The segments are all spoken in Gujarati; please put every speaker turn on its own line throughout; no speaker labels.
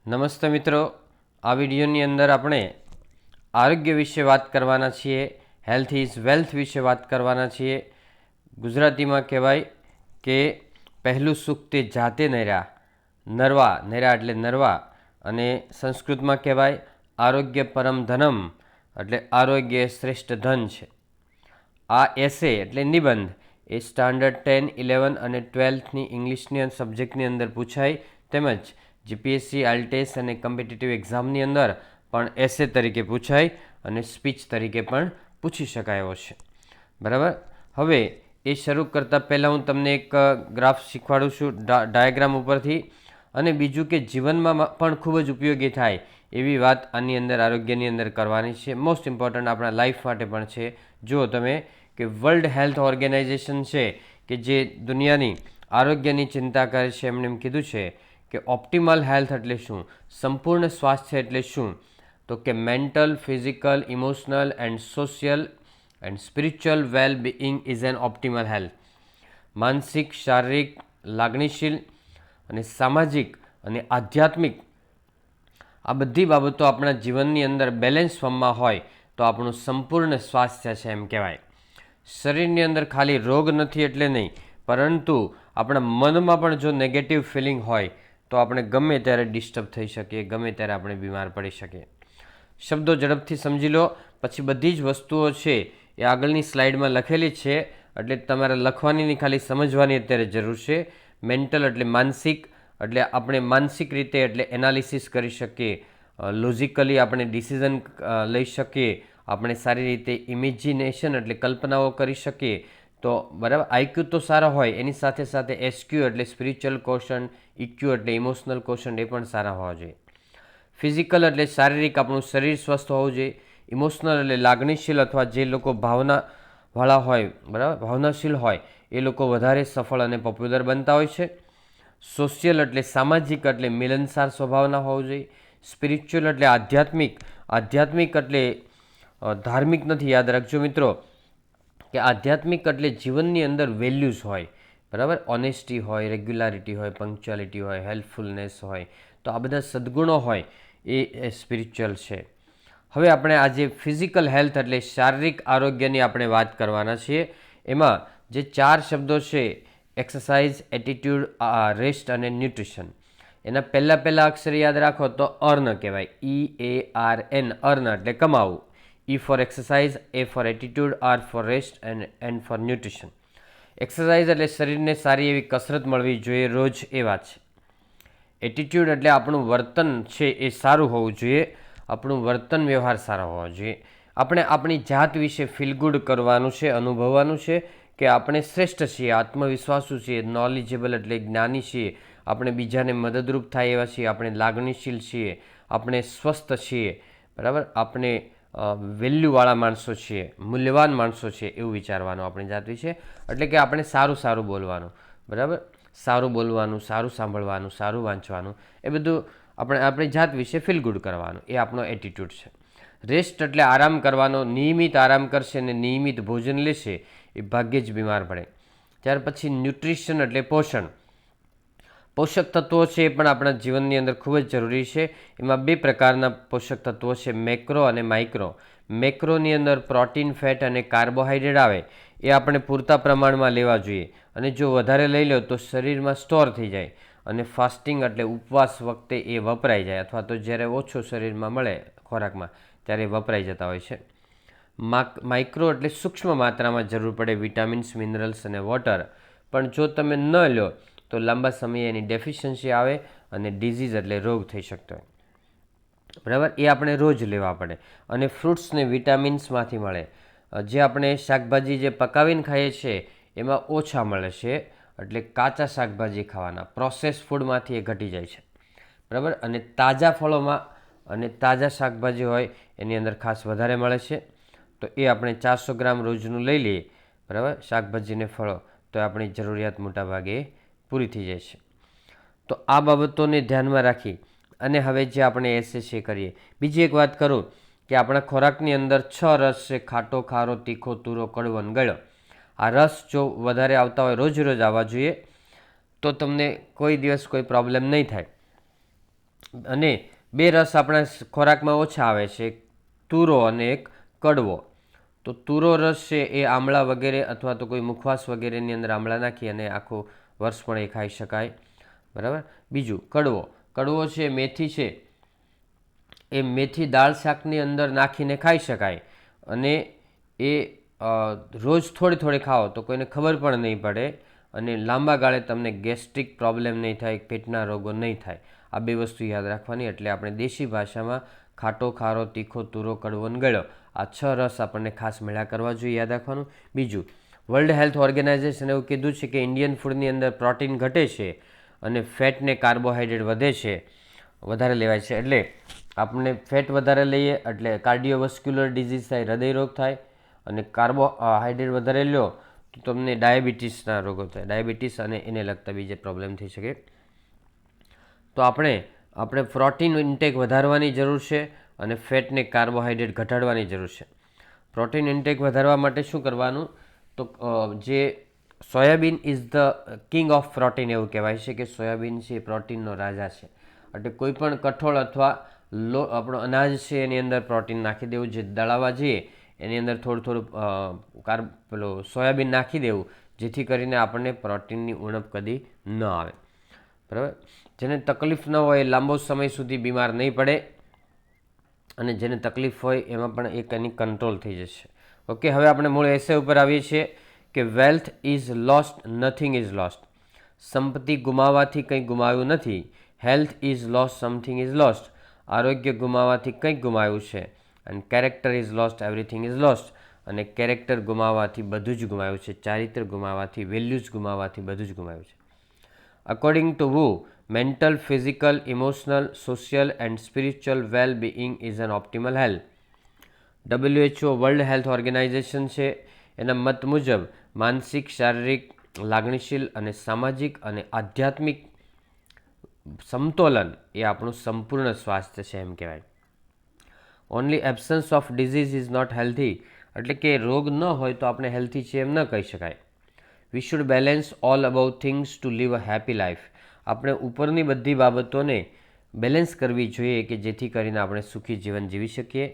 નમસ્તે મિત્રો, આ વિડીયોની અંદર આપણે આરોગ્ય વિશે વાત કરવાના છીએ. હેલ્થ ઇઝ વેલ્થ વિશે વાત કરવાના છીએ. ગુજરાતીમાં કહેવાય કે પહેલું સુખ તે જાતે નર્યા. નર્યા એટલે નરવા. અને સંસ્કૃતમાં કહેવાય આરોગ્ય પરમ ધનમ, એટલે આરોગ્ય શ્રેષ્ઠ ધન છે. આ એસે એટલે નિબંધ એ સ્ટાન્ડર્ડ 10, 11 અને 12ની ઇંગ્લિશની સબ્જેક્ટની અંદર પૂછાય, તેમજ જીપીએસસી, આઈએલટીએસ અને કોમ્પિટિટિવ એક્ઝામની અંદર પણ એસે તરીકે પૂછાય અને સ્પીચ તરીકે પણ પૂછી શકાય એવો છે. બરાબર. હવે એ શરૂ કરતાં પહેલાં હું તમને એક ગ્રાફ શીખવાડું છું ડાયાગ્રામ ઉપરથી, અને બીજું કે જીવનમાં પણ ખૂબ જ ઉપયોગી થાય એવી વાત આની અંદર આરોગ્યની અંદર કરવાની છે. મોસ્ટ ઇમ્પોર્ટન્ટ આપણા લાઈફ માટે પણ છે. જુઓ તમે કે વર્લ્ડ હેલ્થ ઓર્ગેનાઇઝેશન છે કે જે દુનિયાની આરોગ્યની ચિંતા કરે છે, એમણે એમ કીધું છે કે ઓપ્ટિમલ હેલ્થ એટલે શું, સંપૂર્ણ સ્વાસ્થ્ય એટલે શું, તો કે mental, physical, emotional and social and spiritual well being is an optimal health. માનસિક, શારીરિક, લાગણીશીલ અને સામાજિક અને આધ્યાત્મિક આ બધી બાબતો આપણા જીવનની અંદર બેલેન્સ ફોર્મમાં હોય તો આપણું સંપૂર્ણ સ્વાસ્થ્ય છે એમ કહેવાય. શરીરની અંદર ખાલી રોગ નથી એટલે નહીં, પરંતુ આપણા મનમાં પણ જો નેગેટિવ ફિલિંગ હોય તો આપણે ગમે ત્યારે ડિસ્ટર્બ થઈ શકીએ, ગમે ત્યારે આપણે બીમાર પડી શકીએ. શબ્દો ઝડપથી સમજી લો, પછી બધી જ વસ્તુઓ છે એ આગળની સ્લાઇડમાં લખેલી છે, એટલે તમારે લખવાની નહીં, ખાલી સમજવાની અત્યારે જરૂર છે. મેન્ટલ એટલે માનસિક, એટલે આપણે માનસિક રીતે એટલે એનાલિસિસ કરી શકીએ, લોજિકલી આપણે ડિસિઝન લઈ શકીએ, આપણે સારી રીતે ઇમેજિનેશન એટલે કલ્પનાઓ કરી શકીએ. તો બરાબર, આઈક્યુ તો સારા હોય, એની સાથે સાથે એસક્યુ એટલે સ્પિરિચ્યુઅલ કોશન, ઇક્યુ એટલે ઇમોશનલ કોશન એ પણ સારા હોવા જોઈએ. ફિઝિકલ એટલે શારીરિક, આપણું શરીર સ્વસ્થ હોવું જોઈએ. ઇમોશનલ એટલે લાગણીશીલ, અથવા જે લોકો ભાવનાવાળા હોય, બરાબર, ભાવનાશીલ હોય, એ લોકો વધારે સફળ અને પોપ્યુલર બનતા હોય છે. સોશિયલ એટલે સામાજિક, એટલે મિલનસાર સ્વભાવના હોવું જોઈએ. સ્પિરિચ્યુઅલ એટલે આધ્યાત્મિક એટલે ધાર્મિક નથી, યાદ રાખજો મિત્રો કે આધ્યાત્મિક એટલે જીવનની અંદર વેલ્યુઝ હોય, બરાબર, ઓનેસ્ટી હોય, રેગ્યુલારિટી હોય, પંક્ચ્યુઆલિટી હોય, હેલ્પફુલનેસ હોય, તો આ બધા સદ્ગુણો હોય એ સ્પિરિચ્યુઅલ છે. હવે આપણે આજે ફિઝિકલ હેલ્થ એટલે શારીરિક આરોગ્યની આપણે વાત કરવાના છીએ. એમાં જે 4 શબ્દો છે, એક્સરસાઇઝ, એટીટ્યુડ, રેસ્ટ અને ન્યુટ્રિશન, એના પહેલા અક્ષર યાદ રાખો તો અર્ન કહેવાય. EARN, અર્ન એટલે કમાવું. E for exercise, A for attitude, R for rest N for nutrition. Exercise એટલે શરીરને સારી એવી કસરત મળવી જોઈએ રોજ, એ વાત છે. એટીટ્યુડ એટલે આપણું વર્તન છે એ સારું હોવું જોઈએ, આપણું વર્તન વ્યવહાર સારા હોવા જોઈએ. આપણે આપણી જાત વિશે ફીલ ગુડ કરવાનું છે, અનુભવવાનું છે કે આપણે શ્રેષ્ઠ છીએ, આત્મવિશ્વાસુ છીએ, નોલેજેબલ એટલે જ્ઞાની છીએ, આપણે બીજાને મદદરૂપ થાય એવા છીએ, આપણે લાગણીશીલ છીએ, આપણે સ્વસ્થ છીએ, બરાબર, આપણે વેલ્યુવાળા માણસો છીએ, મૂલ્યવાન માણસો છીએ, એવું વિચારવાનું આપણી જાત વિશે. એટલે કે આપણે સારું બોલવાનું, બરાબર, સારું બોલવાનું, સારું સાંભળવાનું, સારું વાંચવાનું, એ બધું આપણે આપણી જાત વિશે ફીલ ગુડ કરવાનું, એ આપણો એટીટ્યૂડ છે. રેસ્ટ એટલે આરામ કરવાનો, નિયમિત આરામ કરશે અને નિયમિત ભોજન લેશે એ ભાગ્યે જ બીમાર પડે. ત્યાર પછી ન્યુટ્રિશન એટલે પોષણ. પોષક તત્વો છે એ પણ આપણા જીવનની અંદર ખૂબ જ જરૂરી છે. એમાં 2 પ્રકારના પોષક તત્વો છે, મેક્રો અને માઇક્રો. મેક્રોની અંદર પ્રોટીન, ફેટ અને કાર્બોહાઈડ્રેટ આવે, એ આપણે પૂરતા પ્રમાણમાં લેવા જોઈએ, અને જો વધારે લઈ લો તો શરીરમાં સ્ટોર થઈ જાય અને ફાસ્ટિંગ એટલે ઉપવાસ વખતે એ વપરાઈ જાય, અથવા તો જ્યારે ઓછો શરીરમાં મળે ખોરાકમાં ત્યારે વપરાઈ જતા હોય છે. માઇક્રો એટલે સૂક્ષ્મ માત્રામાં જરૂર પડે વિટામિન્સ, મિનરલ્સ અને વોટર, પણ જો તમે ન લો તો લાંબા સમયે એની ડેફિશિયન્સી આવે અને ડિઝીઝ એટલે રોગ થઈ શકતો હોય, બરાબર, એ આપણે રોજ લેવા પડે. અને ફ્રૂટ્સને વિટામિન્સમાંથી મળે, જે આપણે શાકભાજી જે પકાવીને ખાઈએ છીએ એમાં ઓછા મળે છે, એટલે કાચા શાકભાજી ખાવાના, પ્રોસેસ ફૂડમાંથી એ ઘટી જાય છે, બરાબર. અને તાજા ફળોમાં અને તાજા શાકભાજી હોય એની અંદર ખાસ વધારે મળે છે. તો એ આપણે 400 ગ્રામ રોજનું લઈ લઈએ, બરાબર, શાકભાજીને ફળો, તો આપણી જરૂરિયાત મોટાભાગે પૂરી થઈ જાય છે. તો આ બાબતોને ધ્યાનમાં રાખી અને હવે જે આપણે એસએસએ કરીએ. બીજી એક વાત કરું કે આપણા ખોરાકની અંદર 6 રસ છે, ખાટો, ખારો, તીખો, તુરો, કડવો અને ગળ્યો. આ રસ જો વધારે આવતા હોય, રોજ આવવા જોઈએ, તો તમને કોઈ દિવસ કોઈ પ્રોબ્લેમ નહીં થાય, અને બે રસ આપણા ખોરાકમાં ઓછા આવે છે, એક તુરો અને એક કડવો. તો તુરો રસ છે એ આમળા વગેરે અથવા તો કોઈ મુખવાસ વગેરેની અંદર આમળા નાખી અને આખું વર્ષ પણ એ ખાઈ શકાય, બરાબર. બીજું કડવો છે, મેથી છે, એ મેથી દાળ શાકની અંદર નાખીને ખાઈ શકાય અને એ રોજ થોડી થોડી ખાઓ તો કોઈને ખબર પણ નહીં પડે અને લાંબા ગાળે તમને ગેસ્ટ્રિક પ્રોબ્લેમ નહીં થાય, પેટના રોગો નહીં થાય. આ બે વસ્તુ યાદ રાખવાની. એટલે આપણે દેશી ભાષામાં ખાટો, ખારો, તીખો, તુરો, કડવો અને ગળ્યો આ 6 રસ આપણને ખાસ મેળા કરવા જોઈએ, યાદ રાખવાનું. બીજું, વર્લ્ડ હેલ્થ ઓર્ગેનાઇઝેશન એવું કીધું છે કે ઇન્ડિયન ફૂડની અંદર પ્રોટીન ઘટે છે અને ફેટ ને કાર્બોહાઈડ્રેટ વધે છે, વધારે લેવાય છે. એટલે આપણે ફેટ વધારે લઈએ એટલે કાર્ડિયોવસ્ક્યુલર ડિઝીઝ થાય, હૃદયરોગ થાય, અને કાર્બોહાઈડ્રેટ વધારે લો તો તમને ડાયાબિટીસના રોગો થાય, ડાયાબિટીસ અને એને લગતા બીજે પ્રોબ્લેમ થઈ શકે. તો આપણે પ્રોટીન ઇન્ટેક વધારવાની જરૂર છે અને ફેટને કાર્બોહાઈડ્રેટ ઘટાડવાની જરૂર છે. પ્રોટીન ઇન્ટેક વધારવા માટે શું કરવાનું? તો જે soybean is the king of protein એવું કહેવાય છે કે સોયાબીન છે એ પ્રોટીનનો રાજા છે. એટલે કોઈ પણ કઠોળ અથવા આપણો અનાજ છે એની અંદર પ્રોટીન નાખી દેવું. જે દળાવા જઈએ એની અંદર થોડું સોયાબીન નાખી દેવું, જેથી કરીને આપણને પ્રોટીનની ઉણપ કદી ન આવે, બરાબર. જેને તકલીફ ન હોય લાંબો સમય સુધી બીમાર નહીં પડે અને જેને તકલીફ હોય એમાં પણ એક એની કંટ્રોલ થઈ જશે. ઓકે, હવે આપણે મૂળ એસે ઉપર આવીએ છીએ કે wealth is lost, nothing is lost. સંપત્તિ ગુમાવવાથી કંઈ ગુમાવ્યું નથી. Health is lost, something is lost. આરોગ્ય ગુમાવવાથી કંઈક ગુમાવ્યું છે. અને character is lost, everything is lost. અને કેરેક્ટર ગુમાવવાથી બધું જ ગુમાવ્યું છે. ચારિત્ર ગુમાવવાથી, વેલ્યુઝ ગુમાવવાથી બધું જ ગુમાવ્યું છે. અકોર્ડિંગ ટુ વુ, mental, physical, emotional, social and spiritual well being is an optimal health. WHO world health organization છે એના મત મુજબ માનસિક, શારીરિક, લાગણીશીલ અને સામાજિક અને આધ્યાત્મિક સમતોલન એ આપણું સંપૂર્ણ સ્વાસ્થ્ય છે એમ કહેવાય. Only absence of disease is not healthy. એટલે કે રોગ ન હોય તો આપણે હેલ્થી છીએ એમ ન કહી શકાય. We should balance all above things to live a happy life. આપણે ઉપરની બધી બાબતોને બેલેન્સ કરવી જોઈએ કે જેથી કરીને આપણે સુખી જીવન જીવી શકીએ.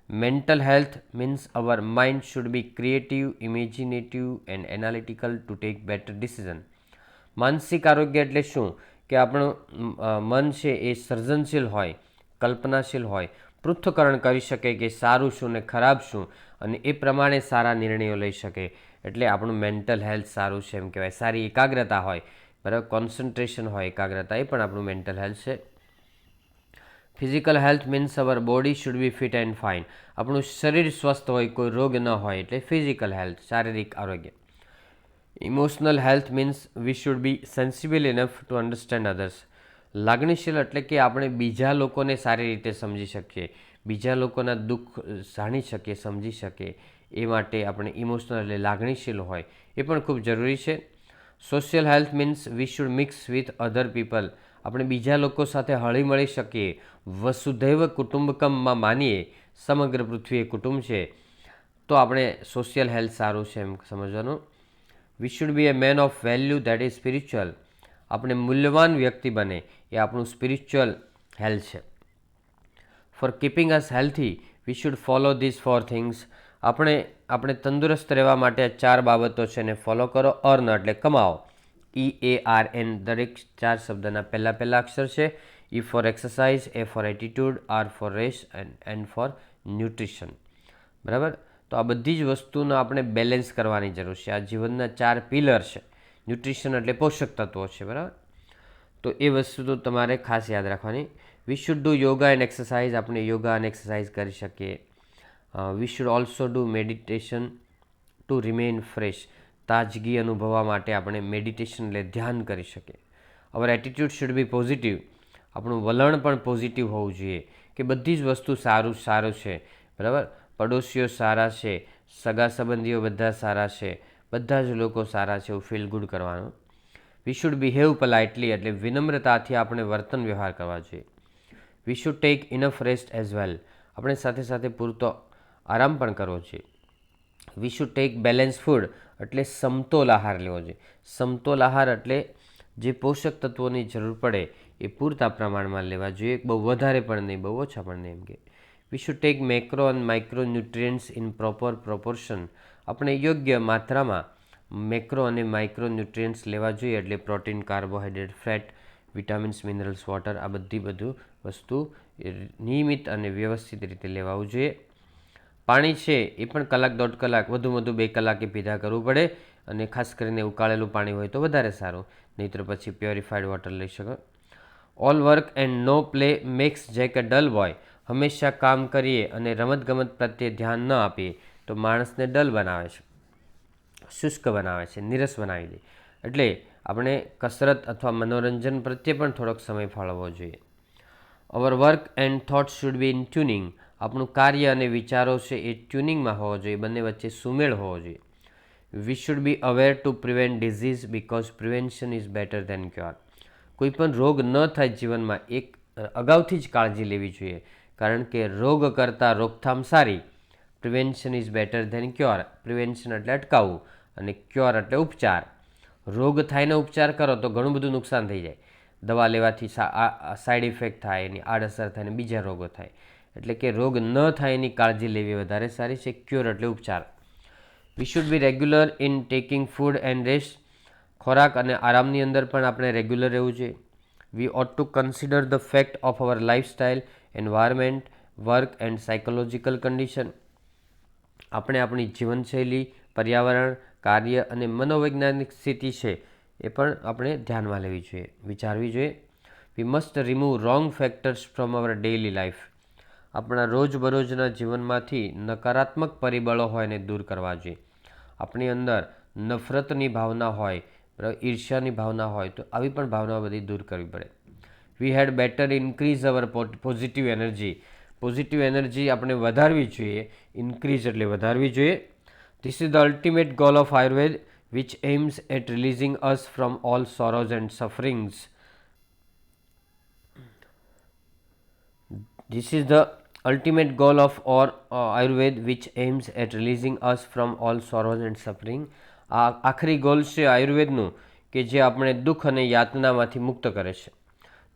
Mental health means our mind should be creative, imaginative and analytical to take better decision. માનસિક આરોગ્ય એટલે શું? કે આપણું મન છે એ સર્જનશીલ હોય, કલ્પનાશીલ હોય, પૃથ્થકરણ કરી શકે કે સારું શું ને ખરાબ શું, અને એ પ્રમાણે સારા નિર્ણયો લઈ શકે. એટલે આપણું મેન્ટલ હેલ્થ સારું છે એમ કહેવાય. સારી એકાગ્રતા હોય, બરાબર, કોન્સન્ટ્રેશન હોય, એકાગ્રતા, એ પણ આપણું મેન્ટલ હેલ્થ છે. Physical health means hour body should be fit and fine. આપણું શરીર સ્વસ્થ હોય, કોઈ રોગ ન હોય, એટલે ફિઝિકલ હેલ્થ, શારીરિક આરોગ્ય. Emotional health means V should B sensible enough to understand others. લાગણીશીલ એટલે કે આપણે બીજા લોકોને સારી રીતે સમજી શકીએ, બીજા લોકોના દુઃખ જાણી શકીએ, સમજી શકીએ, એ માટે આપણે ઇમોશનલ એટલે લાગણીશીલ હોય, એ પણ ખૂબ જરૂરી છે. Social health means we should mix with other people. આપણે બીજા લોકો સાથે હળી મળી શકીએ, વસુધૈવ કુટુંબકમમાં માનીએ, સમગ્ર પૃથ્વી એ કુટુંબ છે, તો આપણે સોશિયલ હેલ્થ સારું છે એમ સમજવાનું. We should be a man of value that is spiritual. આપણે મૂલ્યવાન વ્યક્તિ બને એ આપણું સ્પિરિચ્યુઅલ હેલ્થ છે. For keeping us healthy we should follow this 4 થિંગ્સ. આપણે તંદુરસ્ત રહેવા માટે 4 બાબતો છે એને ફોલો કરો. અર્ન એટલે કમાઓ, EARN, દરેક 4 શબ્દના પહેલા અક્ષર છે. E for exercise, A for attitude, R for rest N for nutrition, બરાબર. તો આ બધી જ વસ્તુનો આપણે બેલેન્સ કરવાની જરૂર છે. આ જીવનના 4 પિલર છે. ન્યુટ્રિશન એટલે પોષક તત્વો છે, બરાબર. તો એ વસ્તુ તો તમારે ખાસ યાદ રાખવાની. We should do yoga and exercise. આપણે યોગા અને એક્સરસાઇઝ કરી શકીએ. We should also do meditation to remain fresh. તાજગી અનુભવવા માટે આપણે મેડિટેશન એટલે ધ્યાન કરી શકીએ. Our attitude should be positive. આપણું વલણ પણ પોઝિટિવ હોવું જોઈએ કે બધી જ વસ્તુ સારું છે, બરાબર. પડોશીઓ સારા છે, સગા સંબંધીઓ બધા સારા છે, બધા જ લોકો સારા છે એવું ફીલ ગુડ કરવાનું. વી શુડ બિહેવ પોલાઇટલી એટલે વિનમ્રતાથી આપણે વર્તન વ્યવહાર કરવા જોઈએ. We should take enough rest as well. આપણે સાથે સાથે પૂરતો આરામ પણ કરવો જોઈએ. We should take balance food એટલે સમતોલ આહાર લેવો જોઈએ. સમતોલ આહાર એટલે જે પોષક તત્વોની જરૂર પડે એ પૂરતા પ્રમાણમાં લેવા જોઈએ, બહુ વધારે પણ નહીં, બહુ ઓછા પણ નહીં. એમ કે વી શુડ ટેક મેક્રો અને micro nutrients in proper proportion. આપણે યોગ્ય માત્રામાં મેક્રો અને માઇક્રો ન્યુટ્રિયન્ટ્સ લેવા જોઈએ, એટલે protein, carbohydrate, fat, vitamins, minerals, water, આ બધું વસ્તુ નિયમિત અને વ્યવસ્થિત રીતે લેવાવું જોઈએ. પાણી છે એ પણ કલાક 1.5 કલાક, વધુમાં વધુ 2 કલાકે પીધા કરવું પડે, અને ખાસ કરીને ઉકાળેલું પાણી હોય તો વધારે સારું, નહીંતર પછી પ્યોરિફાઈડ વોટર લઈ શકો. All work and no play makes Jack a dull boy. હંમેશા કામ કરીએ અને રમતગમત પ્રત્યે ધ્યાન ન આપીએ તો માણસને ડલ બનાવે છે, શુષ્ક બનાવે છે, નીરસ બનાવી દે. એટલે આપણે કસરત અથવા મનોરંજન પ્રત્યે પણ થોડોક સમય ફાળવવો જોઈએ. અવર work and thought should be in tuning. આપણું કાર્ય અને વિચારો છે એ ટ્યુનિંગમાં હોવો જોઈએ, બંને વચ્ચે સુમેળ હોવો જોઈએ. We should be aware to prevent disease because prevention is better than cure. કોઈ પણ રોગ ન થાય જીવનમાં એક અગાઉથી જ કાળજી લેવી જોઈએ, કારણ કે રોગ કરતાં રોકથામ સારી. Prevention is better than cure. Prevention એટલે અટકાવવું અને ક્યોર એટલે ઉપચાર. રોગ થાય ને ઉપચાર કરો તો ઘણું બધું નુકસાન થઈ જાય. દવા લેવાથી સાઈડ ઇફેક્ટ થાય, એની આડઅસર થાય ને બીજા રોગો થાય. એટલે કે રોગ ન થાય એની કાળજી લેવી વધારે સારી છે. ક્યોર એટલે ઉપચાર. We should be regular in taking food and rest. ખોરાક અને આરામની અંદર પણ આપણે રેગ્યુલર રહેવું જોઈએ. We ought to consider the fact of our lifestyle, environment, work and psychological condition. આપણે આપણી જીવનશૈલી, પર્યાવરણ, કાર્ય અને મનોવૈજ્ઞાનિક સ્થિતિ છે એ પણ આપણે ધ્યાનમાં લેવી જોઈએ, વિચારવી જોઈએ. We must remove wrong factors from hour daily life. આપણા રોજબરોજના જીવનમાંથી નકારાત્મક પરિબળો હોય એને દૂર કરવા જોઈએ. આપણી અંદર નફરતની ભાવના હોય, ઈર્ષ્યાની ભાવના હોય તો આવી પણ ભાવના બધી દૂર કરવી પડે. We had better increase our positive energy. Positive energy આપણે વધારવી જોઈએ. ઇન્ક્રીઝ એટલે વધારવી જોઈએ. This is the ultimate goal of Ayurveda which aims at releasing us from all sorrows and sufferings. This is the ultimate goal of our Ayurveda which aims at releasing us from all sorrows and suffering. આ આખરી ગોલ છે આયુર્વેદનું કે જે આપણે દુઃખ અને યાતનામાંથી મુક્ત કરે છે.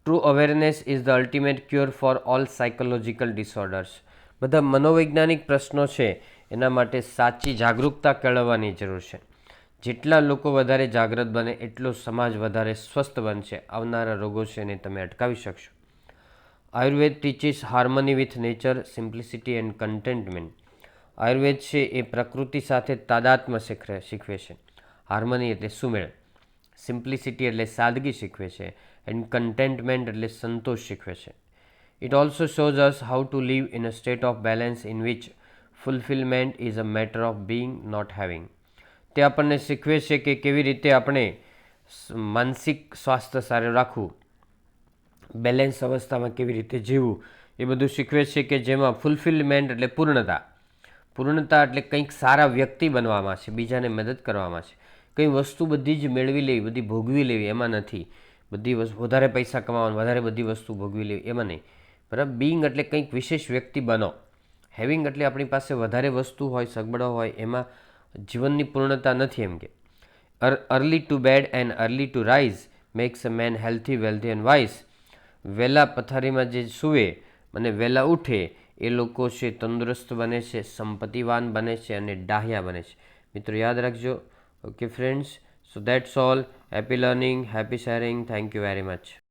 True awareness is the ultimate cure for all psychological disorders. બધા મનોવૈજ્ઞાનિક પ્રશ્નો છે એના માટે સાચી જાગૃતતા કેળવવાની જરૂર છે. જેટલા લોકો વધારે જાગૃત બને એટલો સમાજ વધારે સ્વસ્થ બનશે. આવનારા રોગો છે એને તમે અટકાવી શકશો. Ayurveda teaches harmony with nature, simplicity and containment. Ayurveda છે એ પ્રકૃતિ સાથે તાદાત્મ્ય શીખવે છે. હાર્મની એટલે સુમેળ, સિમ્પ્લિસિટી એટલે સાદગી શીખવે છે, એન્ડ કન્ટેન્ટમેન્ટ એટલે સંતોષ શીખવે છે. It also shows us how to live in a state of balance in which fulfilment is a matter of being not having. તે આપણને શીખવે છે કે કેવી રીતે આપણે માનસિક સ્વાસ્થ્ય સારું રાખવું, બેલેન્સ અવસ્થામાં કેવી રીતે જીવવું, એ બધું શીખવે છે કે જેમાં ફુલફિલમેન્ટ એટલે પૂર્ણતા. પૂર્ણતા એટલે કંઈક સારા વ્યક્તિ બનવામાં છે, બીજાને મદદ કરવામાં છે. કંઈ વસ્તુ બધી જ મેળવી લેવી, બધી ભોગવી લેવી એમાં નથી. બધી વધારે પૈસા કમાવાનું, વધારે બધી વસ્તુ ભોગવી લેવી એમાં નહીં. બરાબર. બિંગ એટલે કંઈક વિશેષ વ્યક્તિ બનો. હેવિંગ એટલે આપણી પાસે વધારે વસ્તુ હોય, સગવડો હોય, એમાં જીવનની પૂર્ણતા નથી. એમ કે early to bed and early to rise makes a man healthy, wealthy and wise. વહેલા પથારીમાં જે સૂવે અને વહેલા ઉઠે એ લોકો છે તંદુરસ્ત બને છે, સંપત્તિવાન બને છે અને ડાહ્યા બને છે. મિત્રો યાદ રાખજો. Okay friends, so that's all. Happy learning, happy sharing. Thank you very much.